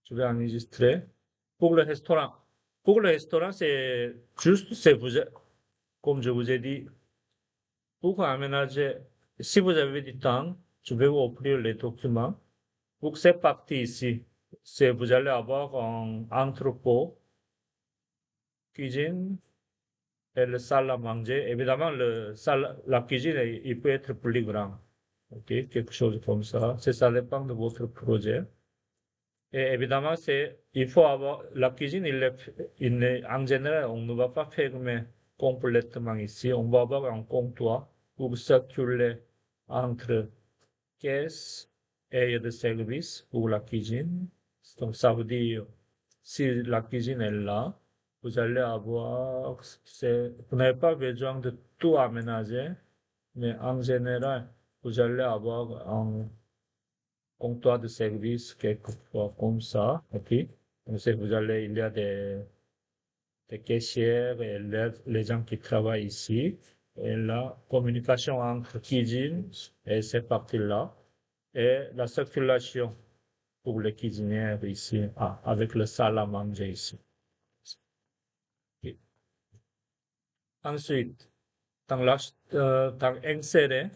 je vais enregistrer. Pour le restaurant. Pour le restaurant, c'est juste, comme je vous ai dit, pour aménager, si vous avez du temps, je vais vous offrir les documents. Pour cette partie ici, vous allez avoir un entrepôt, cuisine et le salle à manger. Évidemment, la cuisine, il peut être plus grand. OK, quelque chose comme ça. Ça dépend de votre projet. Et évidemment, il faut avoir, la cuisine, en général, on ne va pas fermer complètement ici. On va avoir un comptoir pour circuler entre caisse et de service pour la cuisine. Donc, ça veut dire, si la cuisine est là, vous allez avoir, vous n'avez pas besoin de tout aménager, mais en général, vous allez avoir un comptoir de service quelquefois comme ça, ok? Donc, il y a des caissières et les gens qui travaillent ici. Et la communication entre cuisine et ces parties-là, et la circulation pour les cuisinières ici, avec le salle à manger ici. Ok. Ensuite, dans insérer,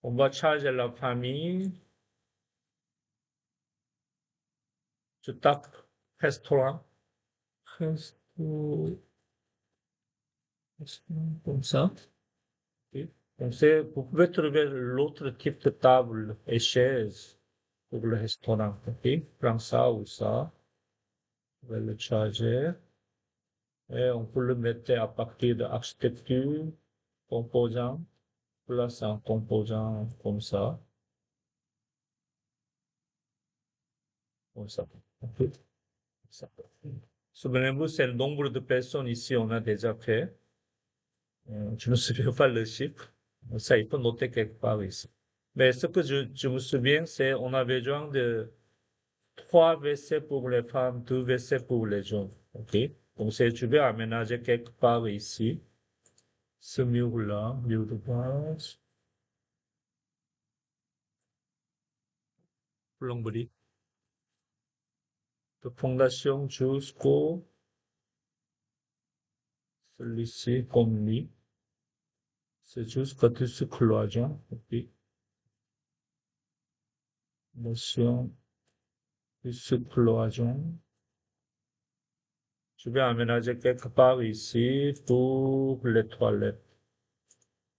on va charger la famille. Je tape restaurant, resto- comme ça. Ok. Donc, vous pouvez trouver l'autre type de table et chaise pour le restaurant. Ok. Prends ça ou ça. Je vais le charger. Et on peut le mettre à partir de l'architecture, composant. Là, c'est un composant comme ça. Comme ça. Ok. Ça. Souvenez-vous, c'est le nombre de personnes ici, on a déjà fait. Je ne me souviens pas le chiffre. Ça, il faut noter quelque part ici. Mais ce que je me souviens, c'est on a besoin de 3 WC pour les femmes, 2 WC pour les hommes. OK? Donc, je vais aménager quelque part ici. Ce mur-là, mur de base, plomberie, de fondation jusqu'au, celui-ci, comme lui. C'est juste par-dessus cloison. OK? Motion, dessus cloison. Je vais aménager quelque part ici pour les toilettes.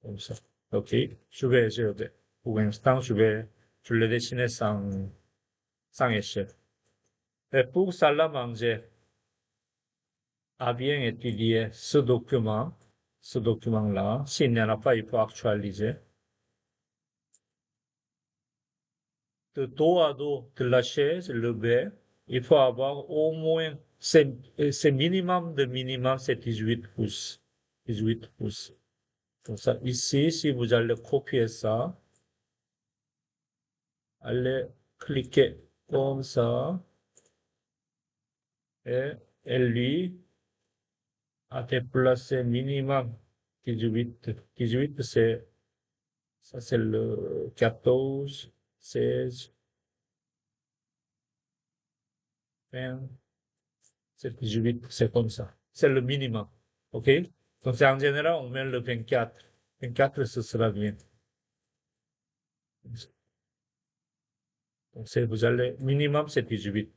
Comme ça. OK? Je vais. Pour l'instant, je le dessiner sans échelle. Et pour salle à manger, à bien étudier ce document-là. S'il n'y en a pas, il faut actualiser. De dos à dos de la chaise, le B, il faut avoir au moins, c'est minimum de minimum, c'est 18 pouces. 18 pouces. Donc ça, ici, si vous allez copier ça, allez cliquer comme ça, et, lui a déplacé minimum 18. 18, ça c'est le 14, 16, 20, c'est 18, c'est comme ça. C'est le minimum. OK? Donc, en général, on met le 24. 24, ce sera bien. Donc, minimum, c'est 18.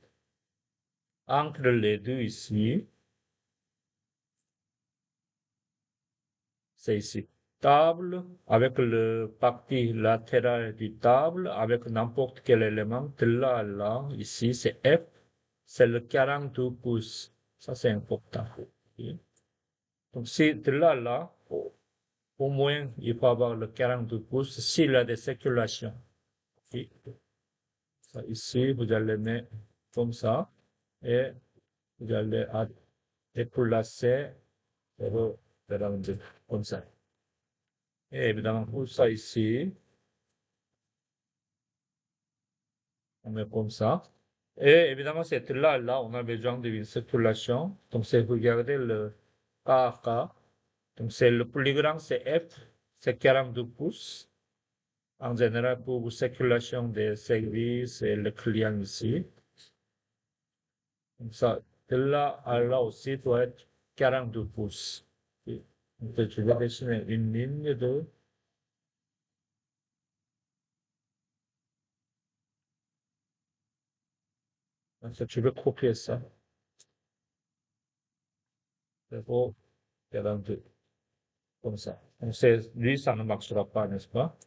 Entre les deux ici, c'est ici. Table, avec le partie latérale du table, avec n'importe quel élément, de là à là, ici, c'est F, c'est le 42 pouces. Ça, c'est important. Ok. Donc, si de là à là, au moins, il faut avoir le 42 pouces s'il y a des circulations. Ok. Ça, ici, vous allez mettre comme ça, et vous allez déplacer comme ça. Et évidemment, pour ça ici, on met comme ça. Et évidemment, c'est là, on a besoin d'une circulation. Donc, c'est regardez le KK. Donc, c'est le plus grand, c'est F, c'est 42 pouces. En général, pour circulation des services et le client ici. Comme ça, de là à là aussi doit être 42 pouces. Et donc, je vais dessiner une ligne de, en fait, je vais copier ça. 0,42. Comme ça. Donc, lui, ça ne marchera pas, n'est-ce pas?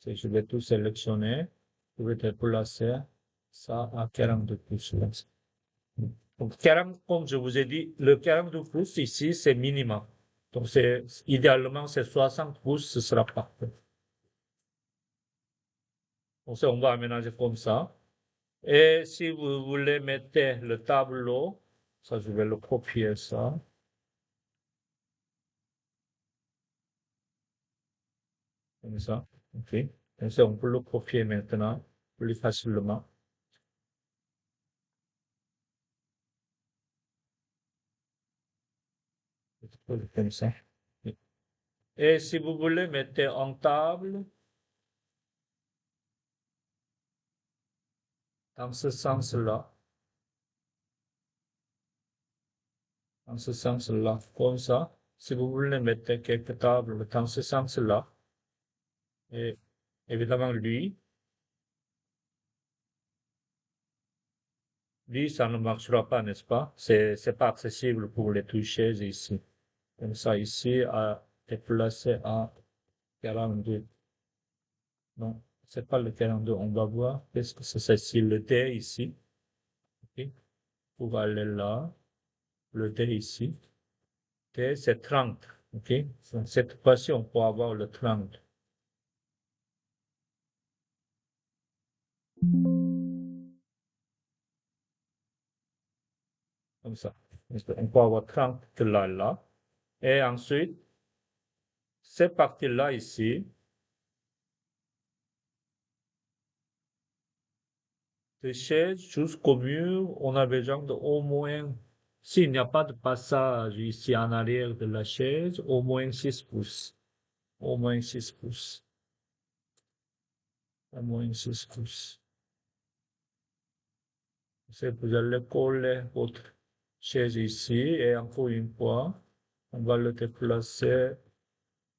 Je vais tout sélectionner. Je vais déplacer ça à 42 pouces. Comme ça. Donc, 40, comme je vous ai dit, le 42 pouces ici, c'est minimum. Donc, idéalement, c'est 60 pouces, ce sera parfait. Donc, on va aménager comme ça. Et si vous voulez mettre le tableau, ça, je vais le copier, ça. Comme ça. OK. Comme ça, on peut le copier maintenant, plus facilement. Comme ça. Et si vous voulez mettre en table, dans ce sens-là, dans ce sens-là, comme ça, si vous voulez mettre quelques tables dans ce sens-là, et évidemment lui, ça ne marchera pas, n'est-ce pas? C'est pas accessible pour les toucher ici. Comme ça, ici, à déplacer à 42. Non, c'est pas le 42. On va voir. Qu'est-ce que c'est ici? Le D ici. OK. Pour aller là. Le D ici. D, c'est 30. OK. Donc, cette fois-ci, on peut avoir le 30. Comme ça. On peut avoir 30 de là. Et ensuite, cette partie-là ici, de chaise jusqu'au mur, on a besoin de au moins, s'il n'y a pas de passage ici en arrière de la chaise, au moins 6 pouces. Au moins 6 pouces. Au moins 6 pouces. Vous allez coller votre chaise ici et encore une fois, on va le déplacer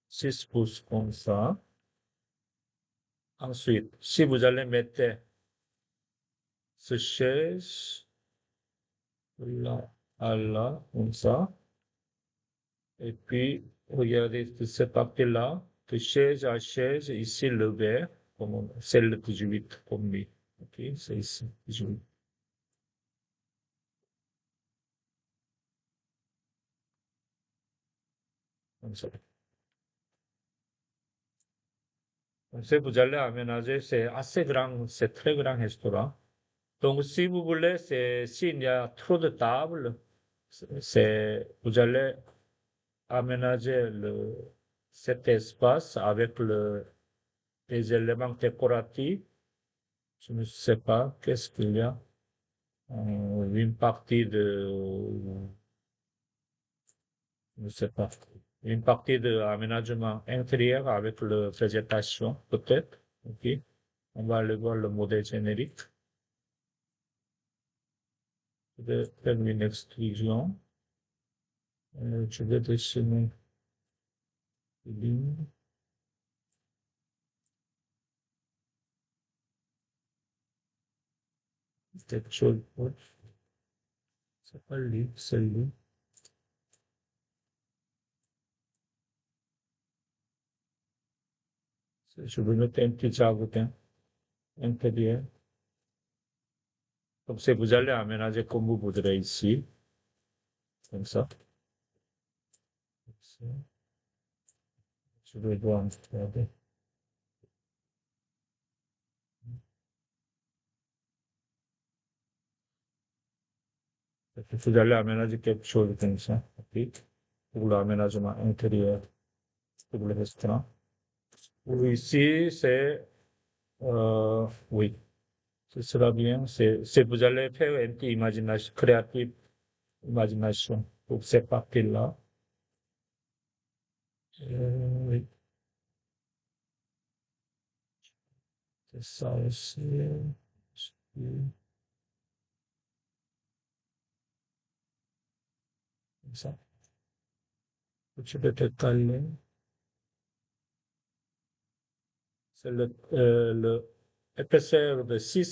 6 pouces comme ça. Ensuite, si vous allez mettre ce chaise là à là, comme ça, et puis regardez de cette partie-là, de chaise à chaise, ici le vert, c'est le 18 comme lui. Ok, c'est ici, 18. Comme ça. Si vous allez aménager, c'est assez grand, c'est très grand restaurant. Donc, si vous voulez, s'il y a trop de tables, vous allez aménager cet espace avec les éléments décoratifs. Je ne sais pas, qu'est-ce qu'il y a? Une partie je ne sais pas, une partie de aménagement intérieur avec la végétation, peut-être. OK. On va aller voir le modèle générique. Je vais faire une extrusion. Je vais dessiner des lignes. Quelque chose. C'est pas lui, c'est lui. Je vais mettre un petit jardin intérieur. Comme ça, vous allez aménager comme vous voudrez ici. Comme ça. Comme ça. Je vais voir. Regardez. Vous allez aménager quelque chose comme ça. OK. Pour l'aménagement intérieur, pour le restaurant. Ici, oui, ce sera bien. Vous allez faire une petite imagination, créative imagination pour cette partie-là. Oui, c'est ça aussi. comme ça. Tu peux te caler. C'est le épaisseur de si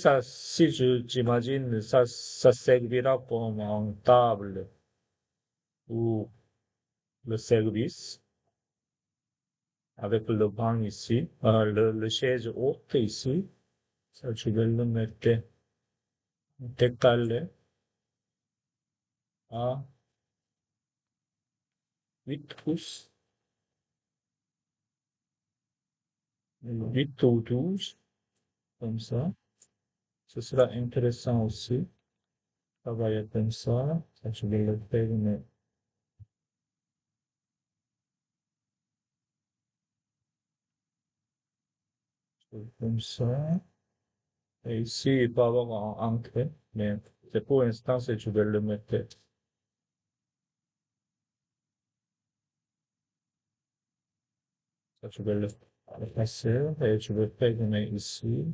j'imagine, ça servira comme une table ou le service avec le banc ici, le chaise haute ici. Ça, je vais le mettre décalé à 8 pouces, 8 ou 12, comme ça. Ce sera intéressant aussi. Travailler comme ça. Ça, je vais le faire, mais comme ça. Et ici, il peut y avoir un encre, mais c'est pour l'instant, c'est je vais le mettre. Ça, je vais le passer et je vais fermer ici.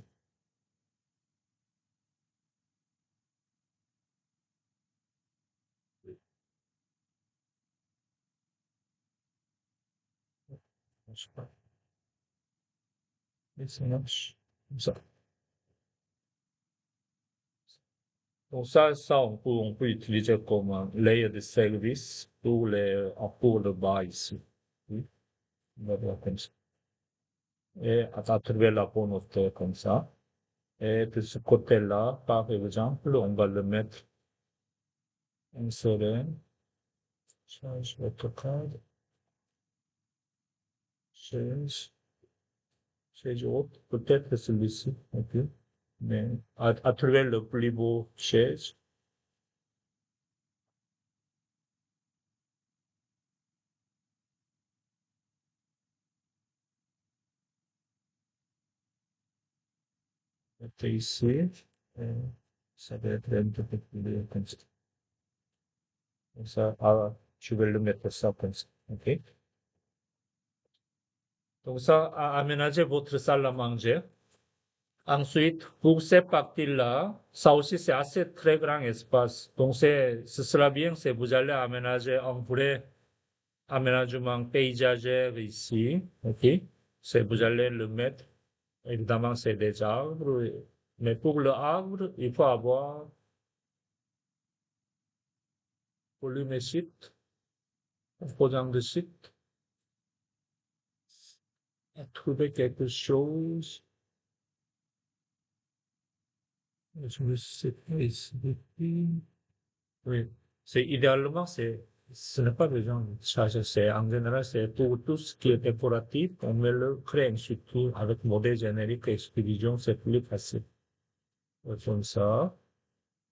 Je sais pas. Et ça marche. Comme ça. Donc ça on peut utiliser comme un layer de service pour le bas ici. Oui, on va voir comme ça. Et à travers la bonne hauteur comme ça. Et de ce côté-là, par exemple, on va le mettre insérer, charge AutoCAD, chaise, chaise haute, peut-être celui-ci, ok. Mais à travers le plus beau chaise, mettez ici, et ça va être un peu plus comme ça. Comme ça, je vais le mettre ça comme ça, ok. Donc ça, aménagez votre salle à manger. Ensuite, pour cette partie-là, ça aussi c'est assez très grand espace. Donc ce sera bien si vous allez aménager un vrai aménagement paysager ici, ok? Si vous allez le mettre, évidemment c'est des arbres, mais pour le arbre, il faut avoir volume site, composant de site, et trouver quelque chose. Je me sais pas ici. Oui, c'est idéalement, ce n'est pas besoin de charger. C'est, en général, c'est pour tout ce qui est décoratif, on met le crème surtout avec modèle générique extrusion, c'est plus facile. Comme ça.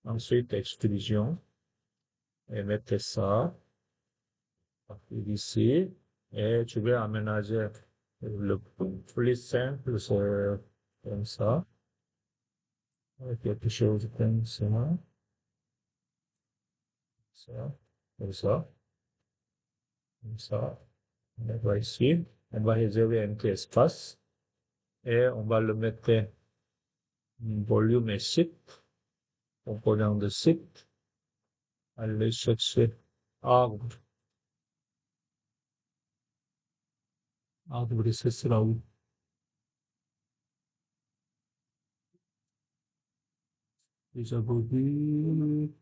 Ensuite, extrusion. Et mettez ça ici. Et tu vais aménager le plus simple, c'est comme ça. Avec quelque chose comme ça. Ça. Comme ça. Comme ça. On va ici. On va réserver un petit espace. Et on va le mettre volume et site, composant de site, aller chercher arbre, arbre, ce sera où? Déjà vu,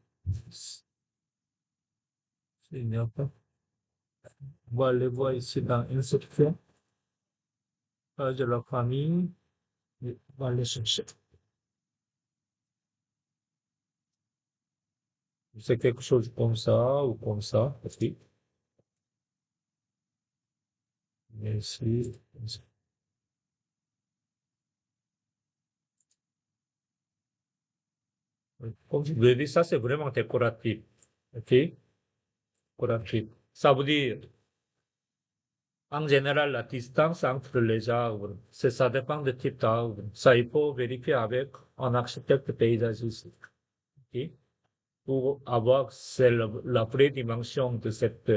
il n'y a pas. On va aller voir ici dans insertion, page de la famille, et on va aller chercher. C'est quelque chose comme ça ou comme ça, aussi. Mais ici, comme vous avez vu, ça c'est vraiment décoratif. Ok? Décoratif. Ça veut dire, en général, la distance entre les arbres, ça dépend du type d'arbre. Ça, il faut vérifier avec un architecte paysagiste. Ok. Pour avoir la vraie dimension de cette,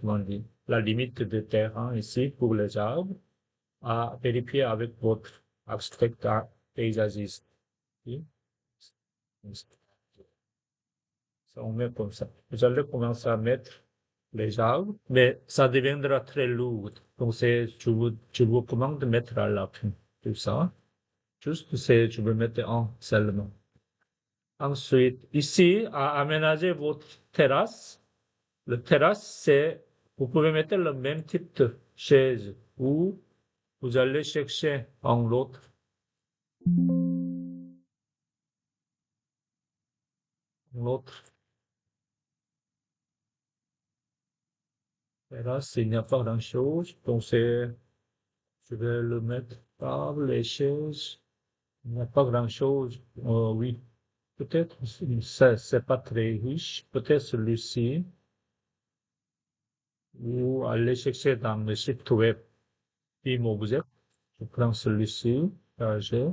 comment dire, la limite de terrain ici pour les arbres, à vérifier avec votre architecte paysagiste. Ok. Ça, on met comme ça. Vous allez commencer à mettre les arbres, mais ça deviendra très lourd. Donc, je vous recommande de mettre à la fin tout ça. Juste, je veux mettre un seulement. Ensuite, ici, à aménager votre terrasse. Le terrasse, vous pouvez mettre le même type de chaise ou vous allez chercher un autre. L'autre terrasse, il n'y a pas grand-chose. Donc, je vais le mettre par les chaises. Il n'y a pas grand-chose. Oui, peut-être, c'est pas très riche. Peut-être celui-ci. Ou aller chercher dans le site web Imobject. Je prends celui-ci, chargé.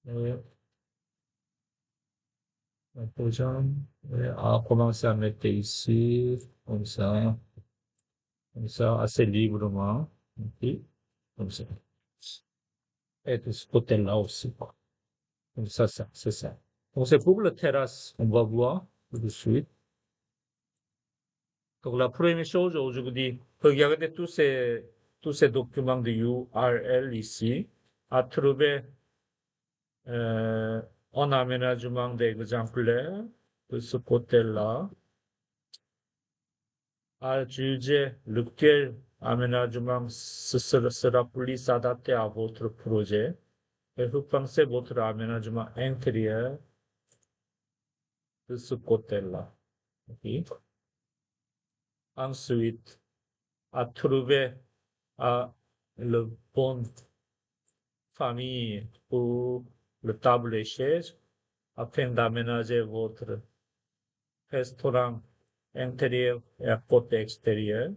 Et on commence à mettre ici, comme ça, assez librement. Ok, comme ça. Et de ce côté-là aussi, quoi. Comme ça, c'est ça. Donc, c'est pour la terrasse. On va voir tout de suite. Donc, la première chose aujourd'hui, regardez tous ces documents de URL ici, à trouver un aménagement d'exemplaire de ce côté-là, à juger lequel aménagement sera plus adapté à votre projet et vous pensez votre aménagement intérieur de ce côté-là. Ok. Ensuite, à trouver à le bon famille pour le table et chaise afin d'aménager votre restaurant intérieur et à côté extérieur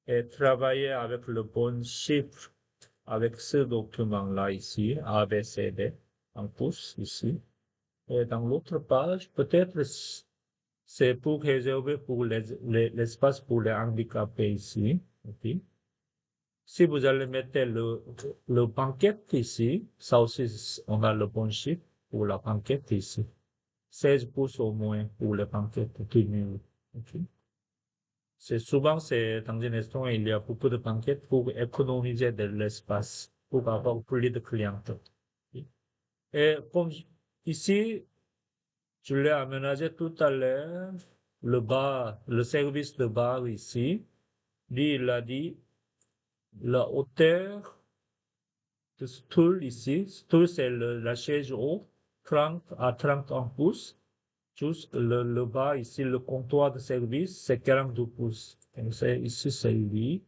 et travailler avec le bon chiffre avec ce document-là ici, ABCD, en pouce ici. Et dans l'autre page, peut-être c'est pour réserver pour l'espace pour les handicapés ici. Ok. Si vous allez mettre le banquette ici, ça aussi, on a le bon chiffre pour la banquette ici. 16 pouces au moins pour les banquettes tenues. Ok. C'est dans une restaurant, il y a beaucoup de banquettes pour économiser de l'espace, pour avoir plus de clientèle. Et comme ici, je l'ai aménagé tout à l'heure, le bar, le service de bar ici, lui, il a dit, la hauteur de stool ici, stool c'est la chaise haute, 30 à 31 pouces, juste le bas ici, le comptoir de service, c'est 42 pouces. Donc ici, c'est lui.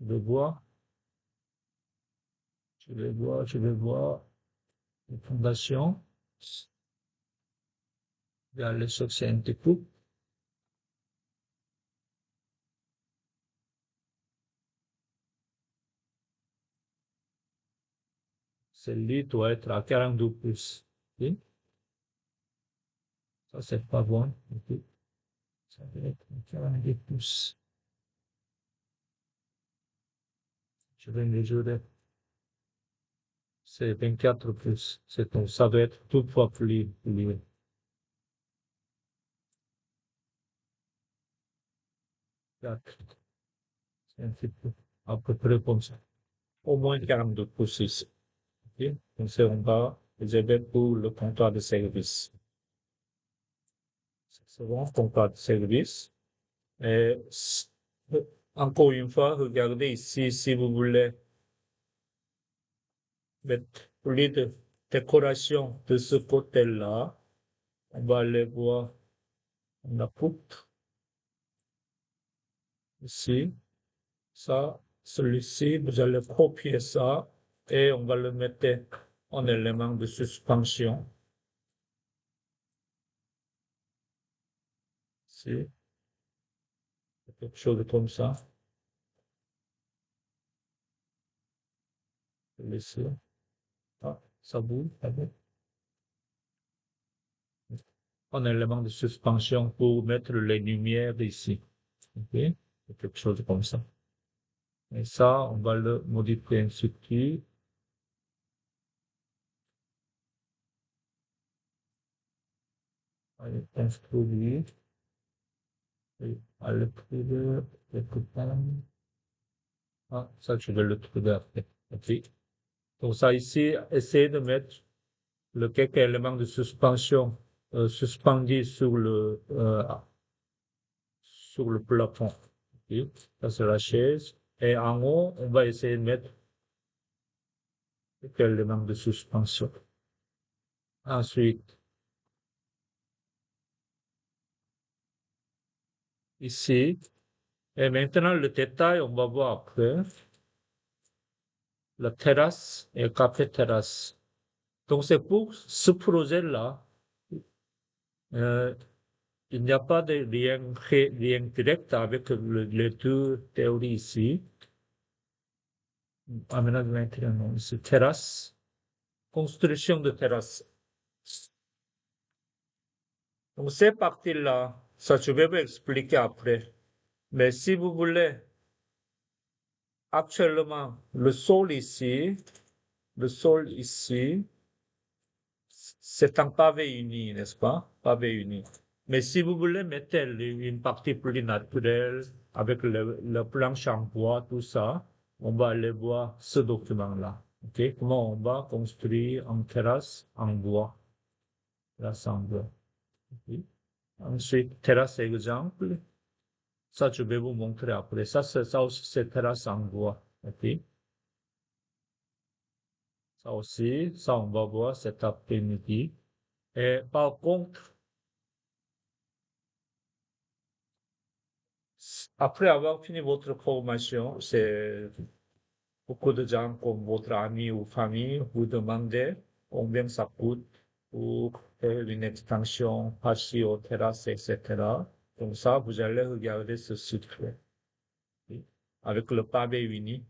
Je vais voir, je vais voir les fondations. Je vais aller chercher un petit peu. Celui doit être à 42 pouces. Ok. Ça, c'est pas bon. Ok. Ça va être à 42 pouces. Je vais mesurer. C'est 24 pouces. Ça doit être toutefois plus. C'est un petit peu à peu près comme ça. Au moins 42 pouces ici. Ok. Donc, c'est en bas. Réservé pour le comptoir de service. C'est bon, comptoir de service. Et encore une fois, regardez ici, si vous voulez mettre plus de décoration de ce côté-là, on va aller voir la poutre ici. Ça, celui-ci, vous allez copier ça et on va le mettre en élément de suspension. Ici, quelque chose comme ça. Ici. Ah, ça bouge, ça bouge. En élément de suspension pour mettre les lumières ici. Ok? Quelque chose comme ça. Et ça, on va le modifier ainsi de suite. Allez, introduire. Oui, Alfred, écoutons. Ah, ça, je vais le trouver après. OK. Donc ça ici, essayez de mettre quelques éléments de suspension suspendus sur le plafond. OK. Ça, c'est la chaise. Et en haut, on va essayer de mettre quelques éléments de suspension. Ensuite, ici. Et maintenant, le détail, on va voir après. La terrasse et le café terrasse. Donc, c'est pour ce projet-là, euh, il n'y a pas de lien direct avec les deux théories ici. Aménagement intérieur, non, c'est terrasse, construction de terrasse. Donc, ces parties-là, ça je vais vous expliquer après. Mais si vous voulez, actuellement, le sol ici, c'est un pavé uni, n'est-ce pas? Pavé uni. Mais si vous voulez mettre une partie plus naturelle avec le planche en bois, tout ça, on va aller voir ce document-là. OK? Comment on va construire une terrasse en bois. Terrasse en bois. OK? Ensuite, terrasse exemple. Ça, je vais vous montrer après. Ça aussi, c'est terrasse en bois. OK? Ça aussi, ça, on va voir cet après-midi. Et par contre, après avoir fini votre formation, c'est beaucoup de gens comme votre ami ou famille vous demandent combien ça coûte pour faire une extension patio, terrasse, etc. Donc ça, vous allez regarder ce site-là. Oui. Avec le pavé uni,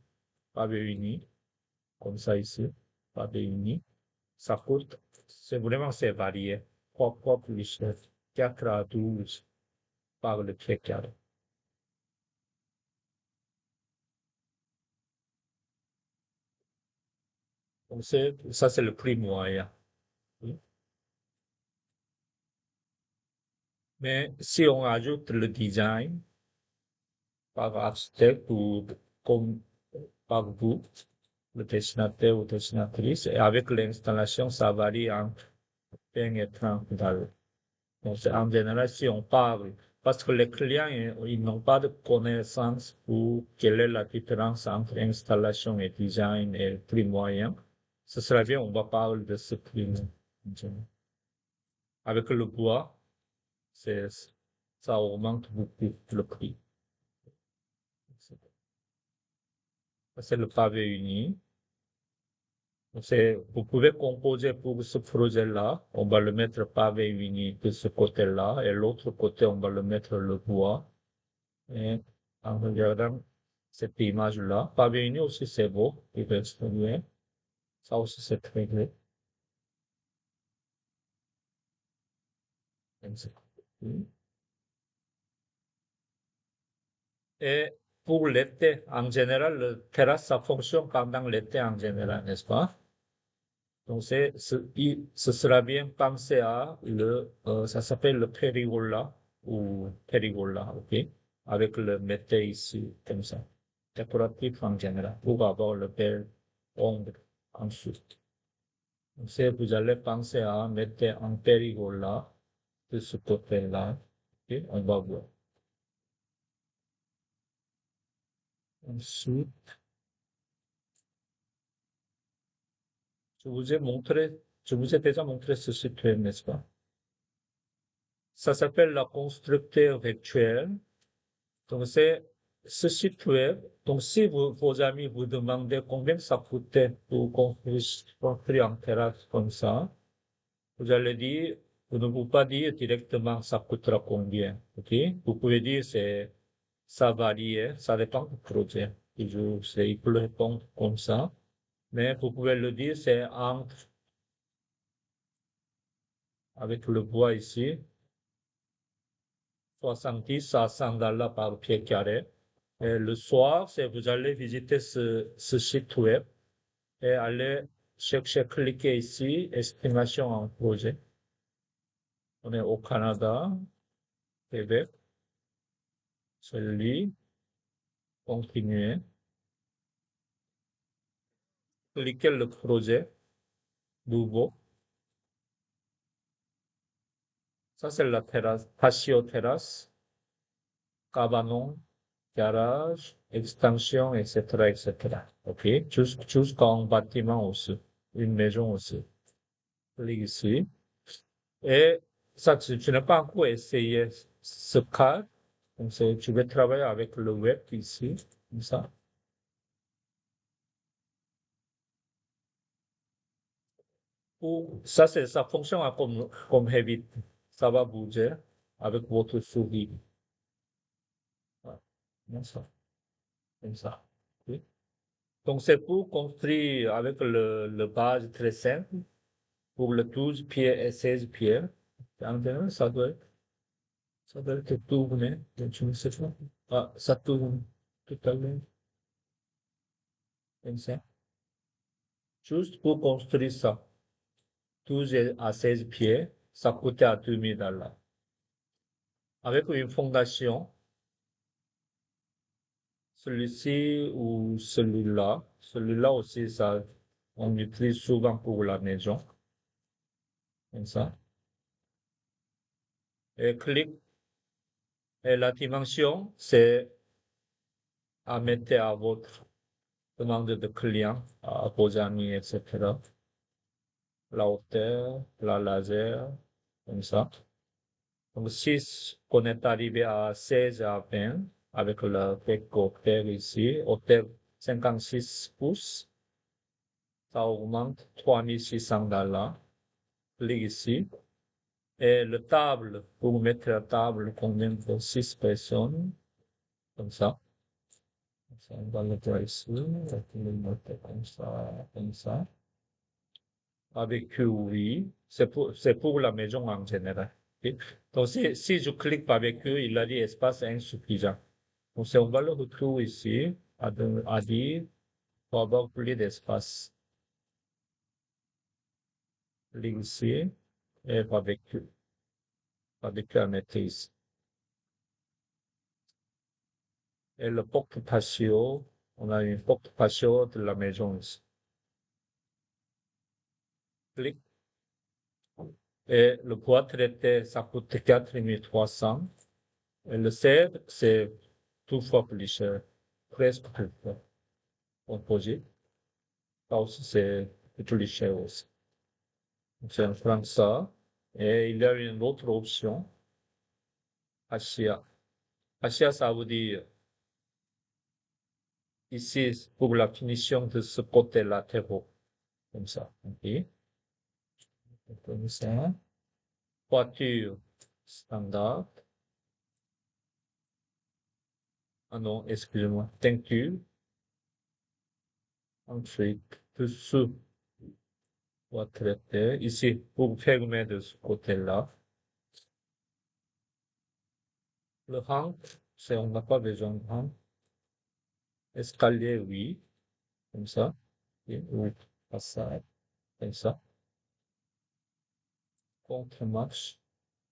comme ça ici, pavé uni, ça coûte, c'est varié. Pourquoi plus cher? 4 à 12 par le pied carré. Donc ça, c'est le prix moyen. Oui. Mais si on ajoute le design par architecte ou comme par vous, le dessinateur ou dessinatrice, et avec l'installation, ça varie entre 20 et 30 dollars. Donc, en général, si on parle, parce que les clients, ils n'ont pas de connaissance pour quelle est la différence entre installation et design et prix moyen, ce serait bien, on va parler de ce prix. Avec le bois, c'est, ça augmente beaucoup le prix. C'est le pavé uni. Vous pouvez composer pour ce projet-là. On va le mettre pavé uni de ce côté-là et l'autre côté, on va le mettre le bois. Et en regardant cette image-là, pavé uni aussi c'est beau, il va exprimer. Ça aussi c'est très beau. Et pour l'été, en général, le terrasse, ça fonctionne pendant l'été en général, n'est-ce pas? Donc, ce sera bien pensé à ça s'appelle le périgola ou périgola, ok? Avec le métal ici, comme ça. Décoratif en général, pour avoir le bel ombre ensuite. Donc, vous allez penser à mettre un périgola de ce côté-là, ok? On va voir. Ensuite, je vous ai montré, je vous ai déjà montré ce site web, n'est-ce pas? Ça s'appelle la constructeur virtuelle. Donc, c'est ce site web. Donc, si vos amis vous demandent combien ça coûtait pour construire un terrasse comme ça, vous allez dire, vous ne pouvez pas dire directement ça coûtera combien. OK? Vous pouvez dire ça varie, hein, ça dépend du projet. Il peut répondre comme ça. Mais vous pouvez le dire, c'est entre, avec le bois ici, 70 à 100 dollars par pied carré. Et le soir, vous allez visiter ce site web et aller chercher, cliquer ici, estimation en projet. On est au Canada, Québec. celui, continuer. Cliquez le projet, nouveau. Ça, c'est la terrasse, patio terrasse, cabanon, garage, extension, etc., etc. OK? Jusqu'en bâtiment aussi, une maison aussi. Clique ici. Et ça, tu n'as pas encore essayé ce cas. Donc, tu vais travailler avec le web ici, comme ça. Ou, ça fonctionne comme Revit. Ça va bouger avec votre souris. Ouais, comme ça. Comme ça. Oui. Donc, c'est pour construire avec le base très simple pour le 12 pieds et 16 pieds. En général, ça doit être tourné. Donc, je ne sais pas. Ah, ça tourne tout à l'heure. Comme ça. Juste pour construire ça. 12 à 16 pieds, ça coûtait à 2000 $. Avec une fondation, celui-ci ou celui-là aussi, ça, on utilise souvent pour la maison. Comme ça. Et clique. Et la dimension, c'est à mettre à votre demande de client, à vos amis, etc. La hauteur, la laser, comme ça. Donc, si on est arrivé à 16 à 20, avec le hauteur ici, hauteur 56 pouces, ça augmente 3600 $. Clique ici. Et le table, pour mettre la table, combien de 6 personnes, comme ça. On va le faire ici, on va le mettre comme ça. Barbecue, oui. C'est pour la maison en général. Ok. Donc, si je clique barbecue, il a dit espace insuffisant. Donc, on va le retrouver ici, à dire, pour avoir plus d'espace. Clique ici, et barbecue. Barbecue à mettre ici. Et le porte-patio, on a une porte-patio de la maison ici. Clique. Et le bois traité, ça coûte 4300. Et le cèdre, c'est 2 fois plus cher. Presque 2 fois. Composé. Ça aussi, c'est plus cher aussi. Donc, c'est en prendre ça. Et il y a une autre option. Asia. Asia, ça veut dire, ici, pour la finition de ce côté latéraux. Comme ça. OK. Comme ça. Voiture standard. Ah non, excusez-moi. Teinture. Ensuite, dessous. Bois traité. Ici, pour fermer de ce côté-là. Le rang, c'est, on n'a pas besoin de rang. Escalier, oui. Comme ça. Et, ou passage. Comme ça. Contre-marche,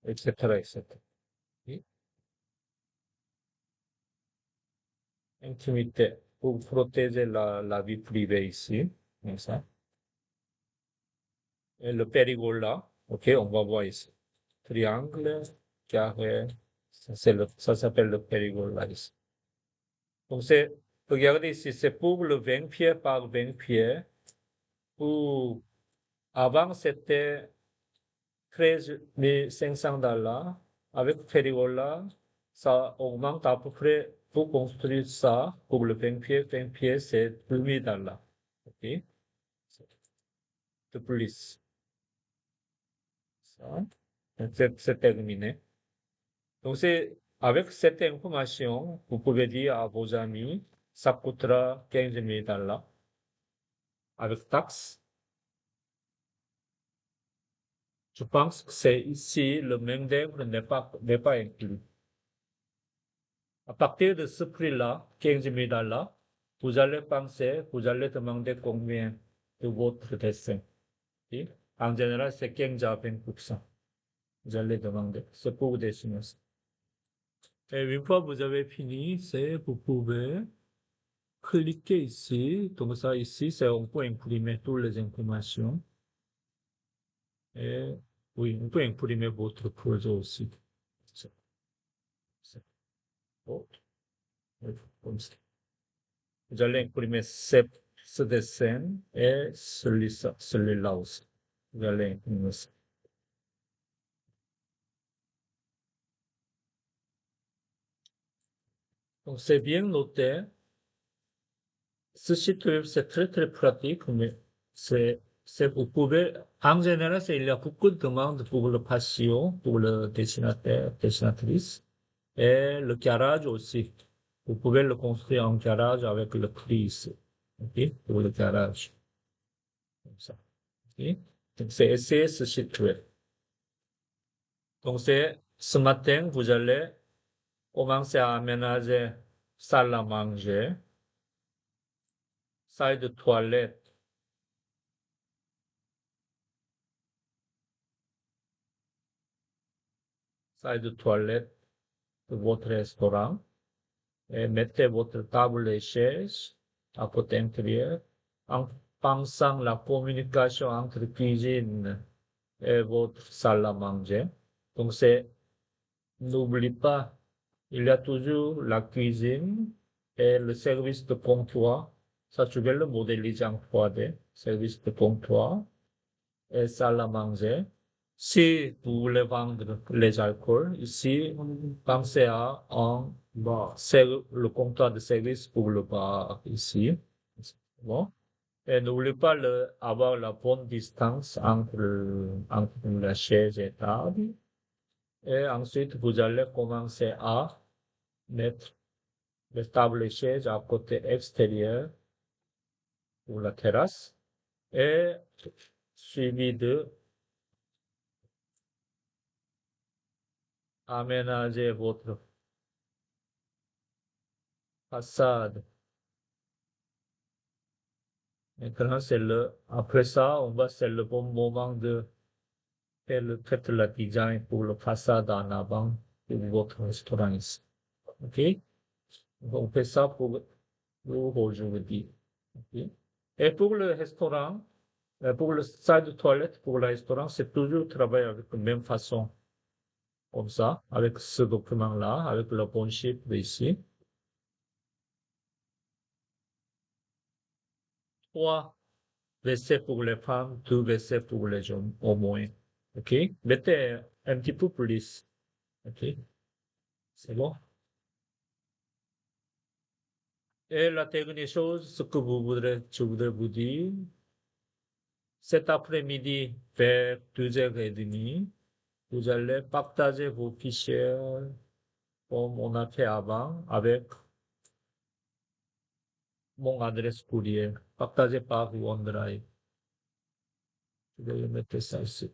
etc., etc. Et intimité, pour protéger la vie privée ici. Comme ça. Et le périgola, ok, on va voir ici. Triangle, carré, ça s'appelle le périgola ici. Donc regardez ici, c'est pour le 20 pieds par 20 pieds. Avant, c'était 13 500 $. Avec périgola, ça augmente à peu près, pour construire ça, pour le 20 pieds, c'est 2000 $. Ok? De plus. Ça. C'est terminé. Donc, avec cette information, vous pouvez dire à vos amis, ça coûtera 15 000 $ avec taxes. Je pense que c'est ici, le main-d'œuvre n'est pas inclus. À partir de ce prix-là, 15 000 $, vous allez penser, vous allez demander combien de votre dessin. Et en général, c'est 15 à 20%. Vous allez demander. C'est pour dessiner ça. Et une fois vous avez fini, vous pouvez cliquer ici. Donc ça ici, c'est on peut imprimer toutes les informations. Et oui, on peut imprimer votre projet aussi. C'est- c'est autre. Oui, comme ça. Vous allez imprimer ce dessin et celui-là aussi. Vous allez imprimer ça. Donc c'est bien noté. Ce site web, c'est très très pratique, mais vous pouvez, en général, il y a beaucoup de demandes pour le patio, pour le dessinateur, dessinatrice, et le garage aussi. Vous pouvez le construire en garage avec le prix ici. OK? Pour le garage. Comme ça. OK? Donc, c'est essayer ce site web. Donc, ce matin, vous allez commencer à aménager salle à manger, salle de toilette, salle de toilette de votre restaurant et mettez votre table et chaise à côté intérieur en pensant la communication entre cuisine et votre salle à manger. Donc n'oublie pas, il y a toujours la cuisine et le service de comptoir. Ça, tu peux le modéliser en 3D, service de comptoir et salle à manger. Si vous voulez vendre les alcools, ici, pensez à un bar. C'est le comptoir de service pour le bar ici. Bon. Et n'oubliez pas avoir la bonne distance entre la chaise et la table. Et ensuite, vous allez commencer à mettre les tables et chaises à côté extérieur ou la terrasse et suivi de aménager votre façade. Maintenant, après ça, c'est le bon moment de faire peut-être le design pour le façade en avant de votre restaurant ici. OK? Donc, on fait ça pour aujourd'hui. OK? Et pour le restaurant, pour le salle de toilette, pour le restaurant, c'est toujours travailler avec la même façon, comme ça, avec ce document-là, avec le bon chiffre ici. 3 WC pour les femmes, 2 WC pour les hommes, au moins. OK? Mettez un petit peu plus. OK? C'est bon? Et la dernière chose, ce que je voudrais vous dire, cet après-midi, vers 2h30, vous allez partager vos fichiers comme on a fait avant avec mon adresse courriel. Partagez par OneDrive. Je vais mettre ça ici.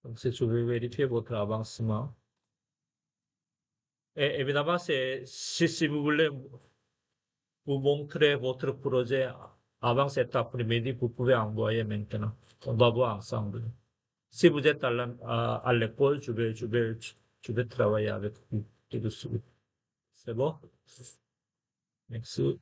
Donc, je vais vérifier votre avancement. Et évidemment, si vous voulez vous montrer votre projet avant cet après-midi, vous pouvez envoyer maintenant. On va voir ensemble. Si vous êtes à l'école, je vais travailler avec vous tout de suite. C'est bon? Merci.